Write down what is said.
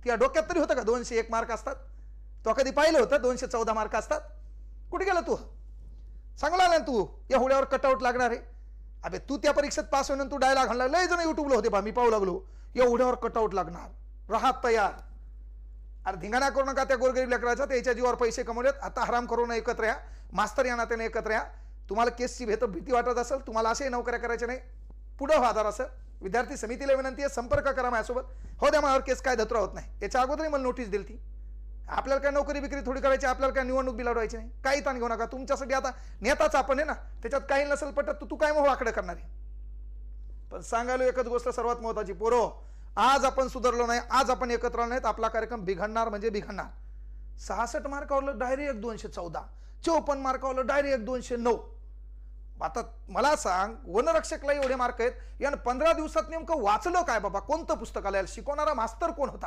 ती डोक्यात तरी होतं का 201 मार्क असतात? तो कधी पाहिलं होतं 214 मार्क असतात? कुठे गेला तू? सांगला ना तू या हुड्यावर कटआउट लागणार आहे. अबे तू त्या परीक्षेत पास होऊन तू डायलॉग हाणला, लय जण युट्यूबला होते बा, मी पाहू लागलो, या हुड्यावर कटआउट लागणार, राहत तयार. अरे धिंगाणा करू नका त्या गोरगरीब लेकराचा, त्याच्या जीवावर पैसे कमवलेत. आता हराम करून एकत्र या, मास्तर या नात्याने एकत्र या. तुम्हाला केसची भीती वाटत असेल, तुम्हाला असे नोकऱ्या करायच्या नाही, पुढं व्हा जरासं. विद्यार्थी समितीला विनंती आहे, संपर्क करा माझ्यासोबत. हो द्या, माझ्यावर केस काय धत्रा होत नाही. याच्या अगोदरही मला नोटीस दिली ती. आपल्याला काय नोकरी बिक्री थोडी करायची, आपल्याला काय निवडणूक बी लढवायची नाही. काही ताण घेऊ नका. तुमच्यासाठी आता नेताच आपण आहे ना, त्याच्यात काही नसेल पटत तू काय मग वाकडं करणार आहे. पण सांगायला एकच गोष्ट सर्वात महत्वाची, पोरो, आज आपण सुधारलो नाही, आज आपण एकत्र नाहीत, आपला कार्यक्रम बिघडणार म्हणजे बिघडणार. 66 मार्कावर डायरेक्ट 214, 54 मार्कावर डायरेक्ट 209. आता मला सांग, वनरक्षकला एवढे मार्क आहेत, यानं 15 दिवसात नेमकं वाचलं काय बाबा? कोणतं पुस्तकालयाला शिकवणारा मास्तर कोण होता?